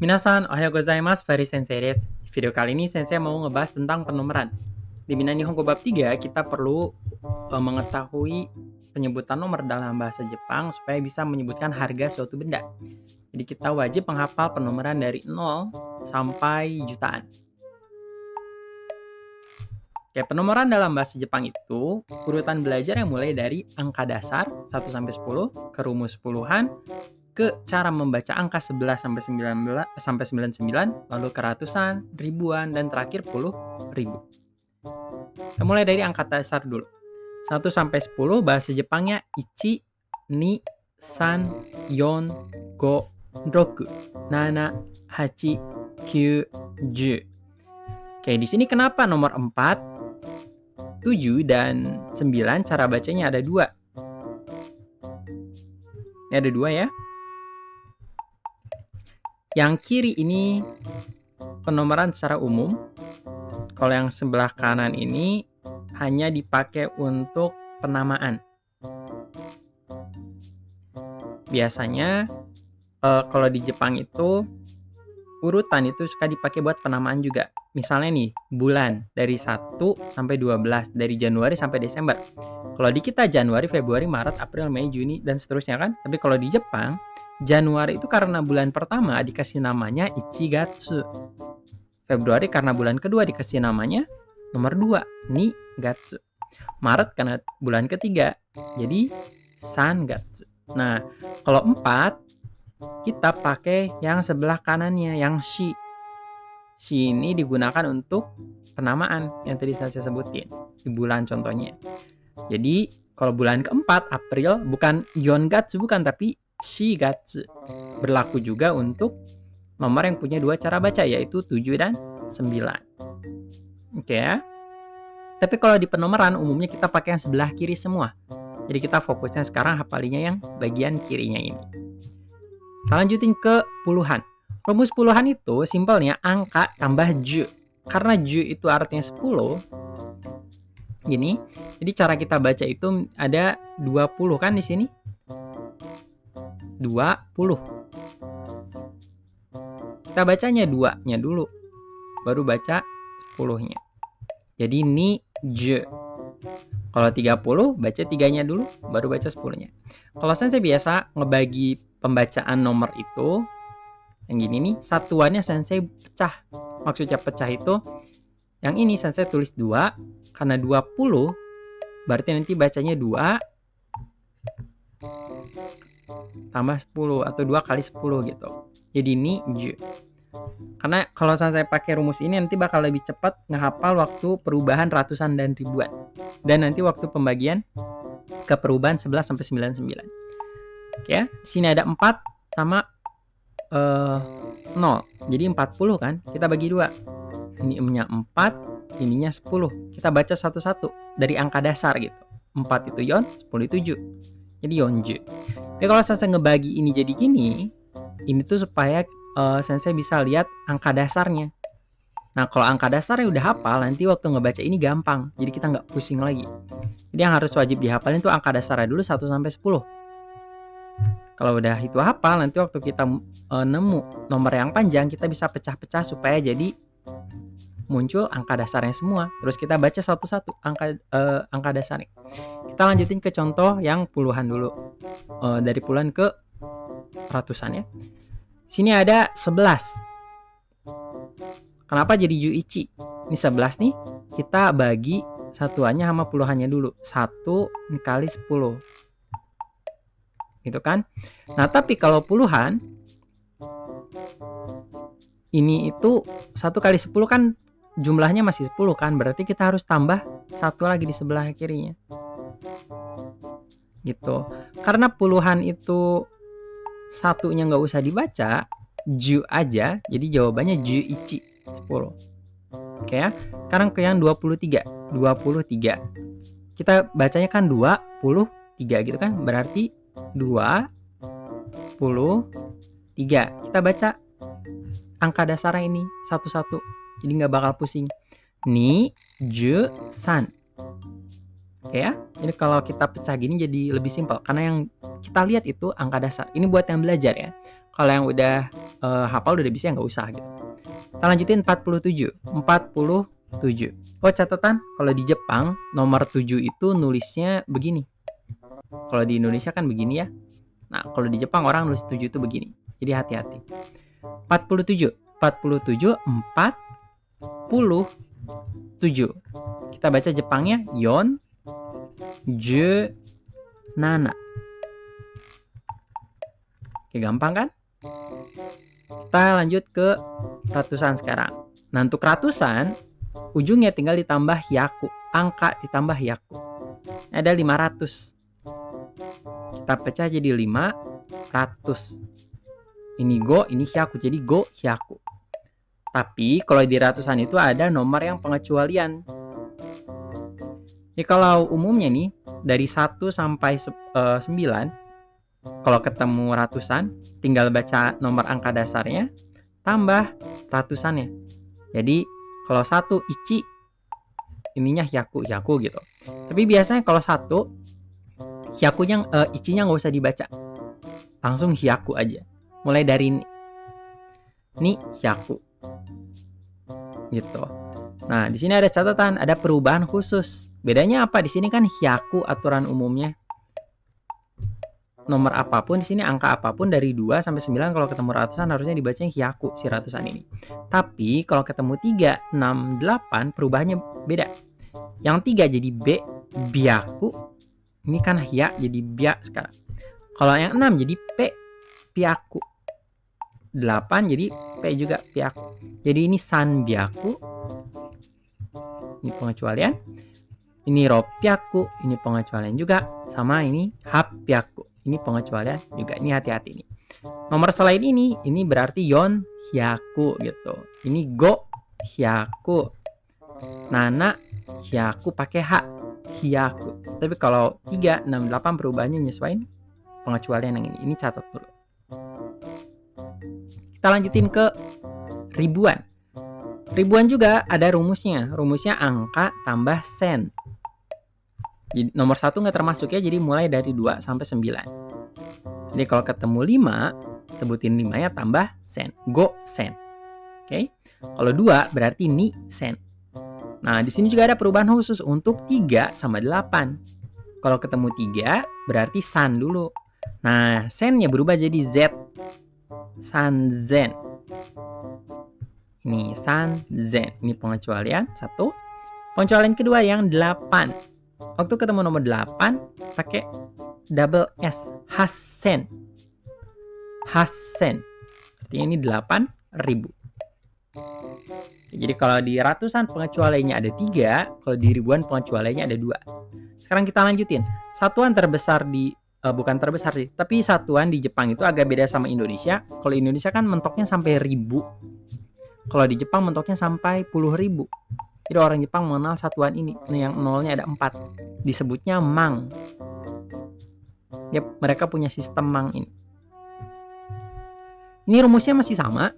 Minasan, ohayo gozaimasu, Fari Sensei desu. Video kali ini Sensei mau ngebahas tentang penomoran. Di Minnan Nihongo bab 3, kita perlu mengetahui penyebutan nomor dalam bahasa Jepang supaya bisa menyebutkan harga suatu benda. Jadi kita wajib menghafal penomoran dari 0 sampai jutaan. Oke, penomoran dalam bahasa Jepang itu urutan belajar yang mulai dari angka dasar 1 sampai 10 ke rumus puluhan, ke cara membaca angka 11 sampai 19 sampai 99, lalu ke ratusan, ribuan, dan terakhir puluh ribu. Kita mulai dari angka dasar dulu. 1 sampai 10 bahasa Jepangnya ichi, ni, san, yon, go, roku, nana, hachi, kyu, ju. Oke, di sini kenapa nomor 4, 7, dan 9 cara bacanya ada 2. Ini ada 2 ya. Yang kiri ini penomoran secara umum. Kalau yang sebelah kanan ini hanya dipakai untuk penamaan. Biasanya kalau di Jepang itu urutan itu suka dipakai buat penamaan juga. Misalnya nih, bulan dari 1 sampai 12, dari Januari sampai Desember. Kalau di kita Januari, Februari, Maret, April, Mei, Juni, dan seterusnya kan. Tapi kalau di Jepang, Januari itu karena bulan pertama dikasih namanya Ichigatsu. Februari karena bulan kedua dikasih namanya nomor 2, Nigatsu. Maret karena bulan ketiga, jadi Sangatsu. Nah, kalau 4, kita pakai yang sebelah kanannya, yang shi. Shi ini digunakan untuk penamaan yang tadi saya sebutin, di bulan contohnya. Jadi, kalau bulan keempat, April, bukan Yongatsu, bukan, tapi Shigatsu. Berlaku juga untuk nomor yang punya 2 cara baca, yaitu 7 dan 9. Oke ya. Tapi kalau di penomoran, umumnya kita pakai yang sebelah kiri semua. Jadi kita fokusnya sekarang hafalinya yang bagian kirinya ini. Kita lanjutin ke puluhan. Rumus puluhan itu simpelnya angka tambah ju. Karena ju itu artinya 10, gini. Jadi cara kita baca itu ada 20 kan di sini? 20. Kita bacanya 2-nya dulu, baru baca 10-nya. Jadi ni je. Kalau 30, baca 3-nya dulu, baru baca 10-nya. Kalau Sensei biasa ngebagi pembacaan nomor itu, yang gini nih, satuannya Sensei pecah. Maksudnya pecah itu, yang ini Sensei tulis 2, karena 20, berarti nanti bacanya 2, tambah 10, atau 2 kali 10 gitu. Jadi ni ju. Karena kalau saya pakai rumus ini nanti bakal lebih cepat ngehafal waktu perubahan ratusan dan ribuan. Dan nanti waktu pembagian ke perubahan 11 sampai 99. Oke ya. Di sini ada 4 sama 0. Jadi 40 kan? Kita bagi 2. Ini nya 4, ininya 10. Kita baca satu-satu dari angka dasar gitu. 4 itu yon, 10 itu ju. Jadi yonju. Jadi kalau saya ngebagi ini jadi gini, ini tuh supaya Sensei bisa lihat angka dasarnya. Nah, kalau angka dasarnya udah hafal, nanti waktu ngebaca ini gampang. Jadi kita nggak pusing lagi. Jadi yang harus wajib dihafalin tuh angka dasarnya dulu 1 sampai 10. Kalau udah itu hafal, nanti waktu kita nemu nomor yang panjang, kita bisa pecah-pecah supaya jadi muncul angka dasarnya semua. Terus kita baca satu-satu angka dasarnya. Kita lanjutin ke contoh yang puluhan dulu. Dari puluhan ke ratusan ya. Sini ada 11. Kenapa jadi juichi? Ini 11 nih, kita bagi satuannya sama puluhannya dulu. 1 kali 10. Gitu kan? Nah, tapi kalau puluhan, ini itu 1 kali 10 kan jumlahnya masih 10 kan? Berarti kita harus tambah 1 lagi di sebelah kirinya. Gitu. Karena puluhan itu satunya nggak usah dibaca, ju aja, jadi jawabannya juichi 10. Oke ya. Sekarang ke yang 23. Kita bacanya kan 23 gitu kan? Berarti 23. Kita baca angka dasarnya ini satu-satu. Jadi nggak bakal pusing. Ni, ju, san. Oke ya. Jadi kalau kita pecah gini jadi lebih simpel. Karena yang kita lihat itu angka dasar. Ini buat yang belajar ya. Kalau yang udah hafal udah bisa ya nggak usah gitu. Kita lanjutin 47. 47. Oh, catatan, kalau di Jepang nomor 7 itu nulisnya begini. Kalau di Indonesia kan begini ya. Nah, kalau di Jepang orang nulis 7 itu begini. Jadi hati-hati. 47. 47 47. Kita baca Jepangnya yon je nana. Oke, gampang kan? Kita lanjut ke ratusan sekarang. Nah, untuk ratusan, ujungnya tinggal ditambah hyaku. Angka ditambah hyaku. Ada 500. Kita pecah jadi 500. Ini go, ini hyaku. Jadi go, hyaku. Tapi, kalau di ratusan itu ada nomor yang pengecualian. Jadi, kalau umumnya nih, dari 1 sampai 9, kalau ketemu ratusan, tinggal baca nomor angka dasarnya, tambah ratusannya. Jadi, kalau 1 ichi, ininya hyaku gitu. Tapi biasanya kalau 1, hyakunya, ichinya nggak usah dibaca. Langsung hyaku aja. Mulai dari ni hyaku. Gitu. Nah, di sini ada catatan, ada perubahan khusus. Bedanya apa? Di sini kan hyaku aturan umumnya. Nomor apapun di sini, angka apapun dari 2 sampai 9 kalau ketemu ratusan harusnya dibacanya hyaku si ratusan ini. Tapi kalau ketemu 3, 6, 8 perubahannya beda. Yang 3 jadi b, byaku. Ini kan hya jadi bya sekarang. Kalau yang 6 jadi p, pyaku. 8 jadi p juga pyaku. Jadi ini san byaku. Ini pengecualian. Ini ropyaku, ini pengecualian juga. Sama ini hapyaku. Ini pengecualian juga. Ini hati-hati nih. Nomor selain ini berarti yon hyaku gitu. Ini go hyaku. Nana hyaku pakai h, hyaku. Tapi kalau 3, 6, 8 perubahannya nyesuaiin pengecualian yang ini. Ini catat dulu. Kita lanjutin ke ribuan. Ribuan juga ada rumusnya. Rumusnya angka tambah sen. Jadi, nomor 1 nggak termasuk ya, jadi mulai dari 2 sampai 9. Jadi kalau ketemu 5, sebutin 5 ya, tambah sen. Go sen. Oke. Kalau 2 berarti ni sen. Nah, di sini juga ada perubahan khusus untuk 3 sama 8. Kalau ketemu 3 berarti san dulu. Nah, sennya berubah jadi z. San zen. Ini san zen. Ini pengecualian 1. Pengecualian kedua yang 8. Waktu ketemu nomor 8 pakai double S, hasen. Hasen. Artinya ini 8.000. Jadi kalau di ratusan pengecualiannya ada 3, kalau di ribuan pengecualiannya ada 2. Sekarang kita lanjutin. Satuan terbesar di bukan terbesar sih, tapi satuan di Jepang itu agak beda sama Indonesia. Kalau Indonesia kan mentoknya sampai 1000. Kalau di Jepang mentoknya sampai puluh ribu. Jadi orang Jepang mengenal satuan ini. Yang nolnya ada 4. Disebutnya mang. Yep, mereka punya sistem mang ini. Ini rumusnya masih sama.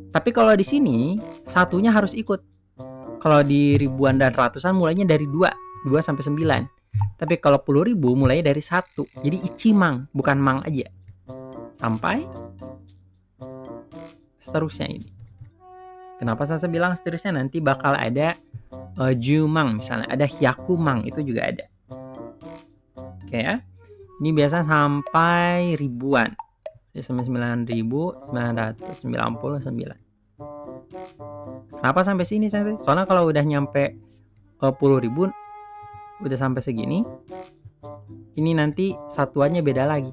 Tapi kalau di sini satunya harus ikut. Kalau di ribuan dan ratusan mulainya dari 2 sampai 9. Tapi kalau 10.000 mulainya dari 1. Jadi ichimang, bukan mang aja. Sampai seterusnya ini. Kenapa saya bilang seterusnya? Nanti bakal ada jumang misalnya, ada hyakumang, itu juga ada. Oke ya. Ini biasa sampai ribuan. Jadi 9.999. Kenapa sampai sini Sensei? Soalnya kalau udah nyampe 10.000 udah sampai segini, ini nanti satuannya beda lagi.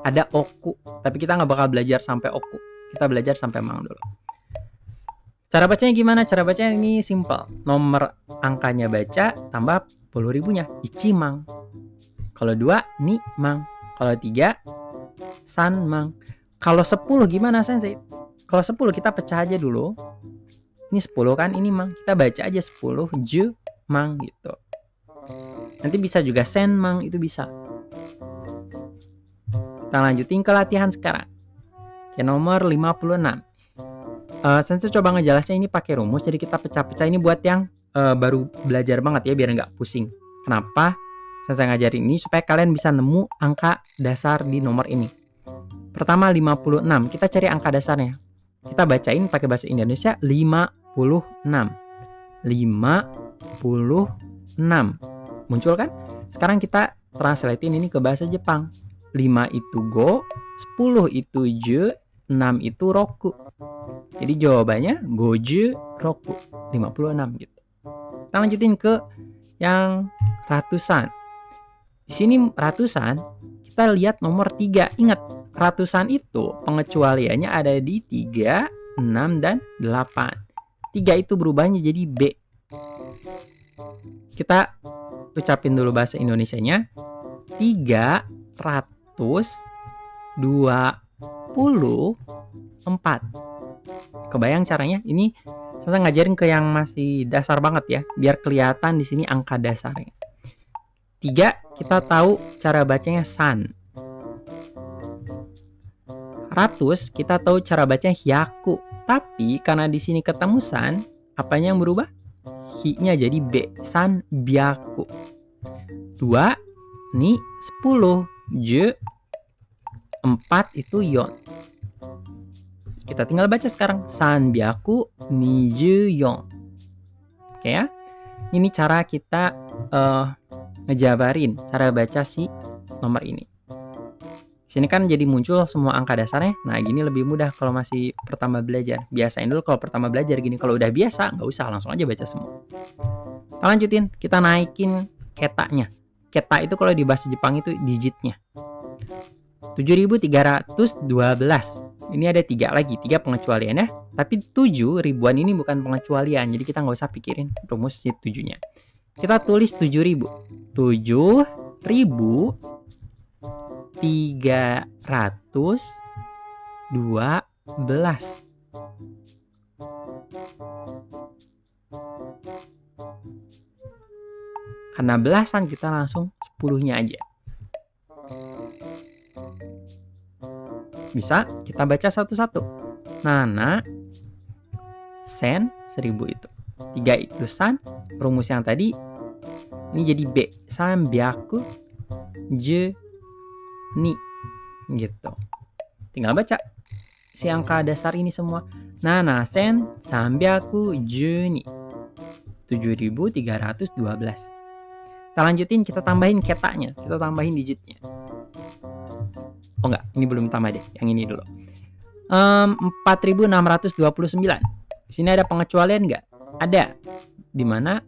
Ada oku, tapi kita nggak bakal belajar sampai oku. Kita belajar sampai mang dulu. Cara bacanya gimana? Cara bacanya ini simple. Nomor angkanya baca, tambah 10.000-nya. Ichimang. Kalau 2, ni mang. Kalau 3, san mang. Kalau 10 gimana Sensei? Kalau 10 kita pecah aja dulu. Ini 10 kan, ini mang. Kita baca aja 10, ju mang gitu. Nanti bisa juga sen mang, itu bisa. Kita lanjutin ke latihan sekarang. Oke, nomor 56. Sensei coba ngejelasnya ini pakai rumus, jadi kita pecah-pecah ini buat yang baru belajar banget ya, biar nggak pusing. Kenapa Sensei ngajarin ini? Supaya kalian bisa nemu angka dasar di nomor ini. Pertama 56. Kita cari angka dasarnya. Kita bacain pakai bahasa Indonesia 56. 56. Muncul kan? Sekarang kita translatein ini ke bahasa Jepang. 5 itu go, 10 itu je, 6 itu roku. Jadi jawabannya goju roku. 56 gitu. Kita lanjutin ke yang ratusan. Di sini ratusan, kita lihat nomor 3. Ingat, ratusan itu pengecualiannya ada di 3, 6, dan 8. 3 itu berubahnya jadi B. Kita ucapin dulu bahasa Indonesianya. 324. Kebayang caranya? Ini saya ngajarin ke yang masih dasar banget ya, biar kelihatan di sini angka dasarnya. 3 kita tahu cara bacanya san. Ratus kita tahu cara bacanya hyaku. Tapi karena di sini ketemu san, apanya yang berubah? Hi-nya jadi B, san byaku. 2 ni 10, je 4 itu yon. Kita tinggal baca sekarang. Sanbyaku nijuyon. Oke ya. Ini cara kita ngejabarin cara baca si nomor ini. Sini kan jadi muncul semua angka dasarnya. Nah, gini lebih mudah kalau masih pertama belajar. Biasain dulu kalau pertama belajar gini. Kalau udah biasa, nggak usah, langsung aja baca semua. Kita lanjutin. Kita naikin ketanya. Keta itu kalau di bahasa Jepang itu digitnya. 7.312. Ini ada 3 lagi, 3 pengecualiannya. Tapi 7 ribuan ini bukan pengecualian. Jadi kita nggak usah pikirin rumus si 7-nya. Kita tulis 7.000. 7.312. Karena belasan kita langsung 10-nya aja. Bisa kita baca satu-satu. Nana sen 1000 itu. 3 itu san. Rumus yang tadi ini jadi B. Sanbyaku je ni. Gitu. Tinggal baca si angka dasar ini semua. Nana sen sanbyaku je ni. 7.312. Kita lanjutin, kita tambahin ketanya, kita tambahin digitnya. Oh enggak, ini belum tambah deh, yang ini dulu. 4.629. Di sini ada pengecualian enggak? Ada. Di mana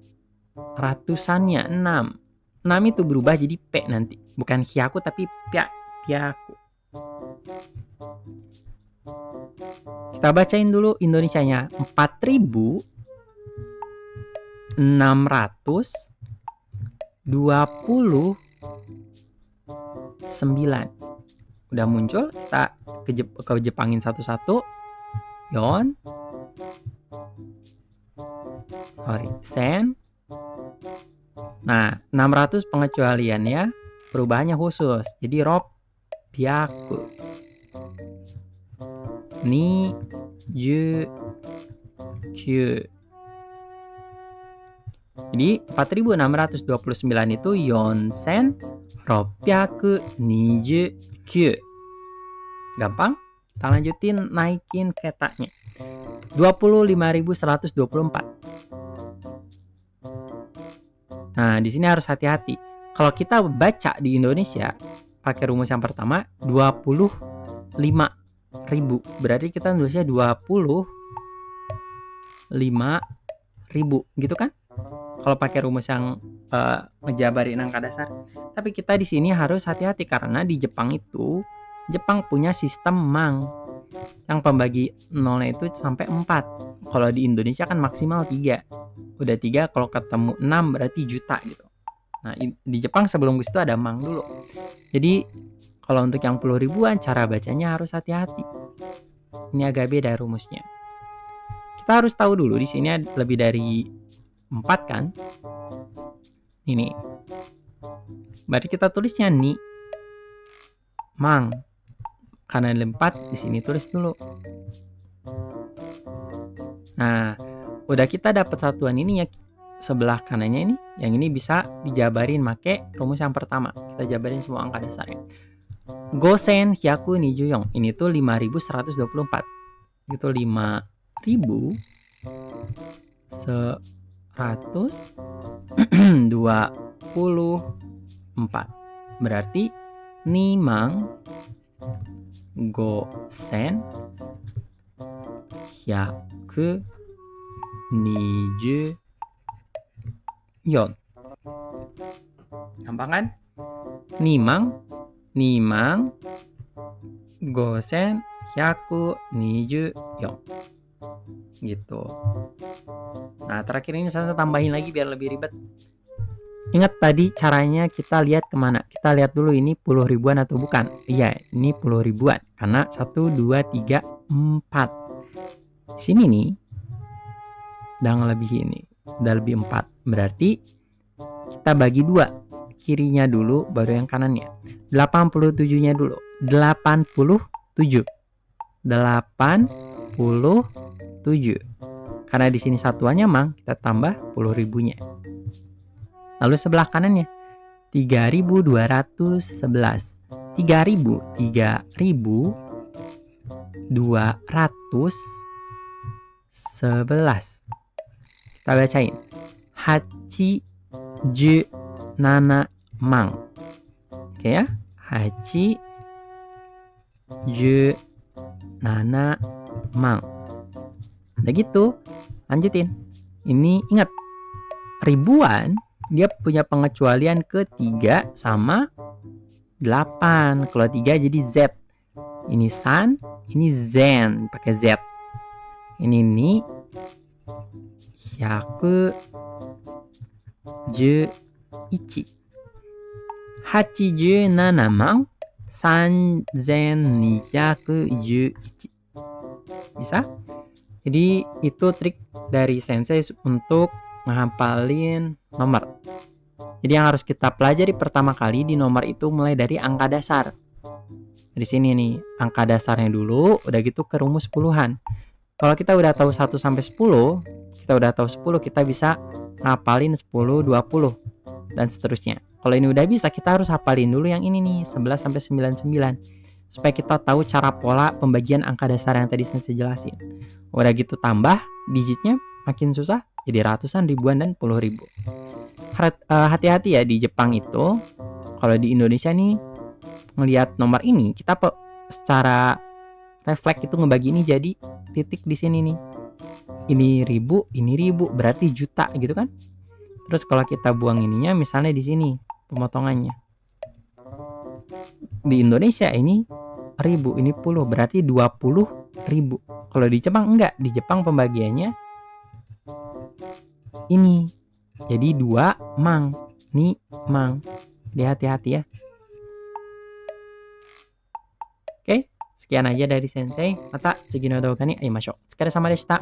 ratusannya 6. 6 itu berubah jadi P nanti. Bukan hyaku tapi pyaku. Kita bacain dulu Indonesianya. 4.629. Udah muncul, kita ke Jepangin satu-satu. Yon. Sen. Nah, 600 pengecualian ya. Perubahannya khusus. Jadi ropyaku. Ni ju kyu. Jadi 4.629 itu yonsen ropyaku niju kyu. Gampang? Kita lanjutin naikin ketanya. 25.124. Nah, di sini harus hati-hati. Kalau kita baca di Indonesia pakai rumus yang pertama 25.000. Berarti kita nulisnya 25.000 gitu kan? Kalau pakai rumus yang ngejabarin angka dasar. Tapi kita di sini harus hati-hati karena di Jepang itu Jepang punya sistem mang. Yang pembagi nolnya itu sampai 4. Kalau di Indonesia kan maksimal 3. Udah 3 kalau ketemu 6 berarti juta gitu. Nah, di Jepang sebelum itu ada mang dulu. Jadi kalau untuk yang puluh ribuan cara bacanya harus hati-hati. Ini agak beda rumusnya. Kita harus tahu dulu di sini lebih dari 4 kan? Ini. Berarti kita tulisnya ni mang. Karena ada 4 di sini tulis dulu. Nah, udah kita dapat satuan ini ya, sebelah kanannya ini, yang ini bisa dijabarin make rumus yang pertama. Kita jabarin semua angka dasarnya. 5124. Ini tuh 5124. Itu 5124. Berarti nimang gosen hyaku niju yon. Gampang kan? Nimang gosen hyaku niju yon. Gitu. Nah, terakhir ini saya tambahin lagi biar lebih ribet. Ingat tadi caranya kita lihat kemana? Kita lihat dulu ini puluh ribuan atau bukan. Iya, ini puluh ribuan. Karena 1, 2, 3, 4. Sini nih, udah ngelebihi ini. Udah lebih 4. Berarti kita bagi 2. Kirinya dulu, baru yang kanannya. 87-nya dulu. 87. 87. Karena di sini satuannya mang, kita tambah 10 ribunya. Lalu sebelah kanannya 3211. 3211. Kita bacain. Hachi ju nana mang. Oke ya. Hachi ju nana mang. Udah gitu, lanjutin. Ini ingat, ribuan dia punya pengecualian ke 3 sama 8. Kalau 3 jadi Z. Ini san, ini zen pakai Z. Ini ni hyaku ju ichi. Hachi ju nana mang sanzen nihyaku ju ichi. Bisa? Jadi itu trik dari sensei untuk ngehafalin nomor. Jadi yang harus kita pelajari pertama kali di nomor itu mulai dari angka dasar. Di sini nih, angka dasarnya dulu, udah gitu ke rumus puluhan. Kalau kita udah tahu 1 sampai 10, kita udah tahu 10, kita bisa ngapalin 10, 20 dan seterusnya. Kalau ini udah bisa, kita harus hafalin dulu yang ini nih, 11 sampai 99. Supaya kita tahu cara pola pembagian angka dasar yang tadi saya jelasin. Udah gitu tambah digitnya makin susah, jadi ratusan, ribuan, dan puluh ribu. Hati-hati ya di Jepang itu. Kalau di Indonesia nih, ngelihat nomor ini, kita secara refleks itu ngebagi ini jadi titik di sini nih. Ini ribu, berarti juta gitu kan. Terus kalau kita buang ininya, misalnya di sini pemotongannya. Di Indonesia ini ribu, ini puluh, berarti 20.000. Kalau di Jepang enggak, di Jepang pembagiannya ini. Jadi 2 mang, ni mang. Hati-hati ya. Oke, sekian aja dari sensei. Mata次の動画に会いましょう。お疲れ様でした。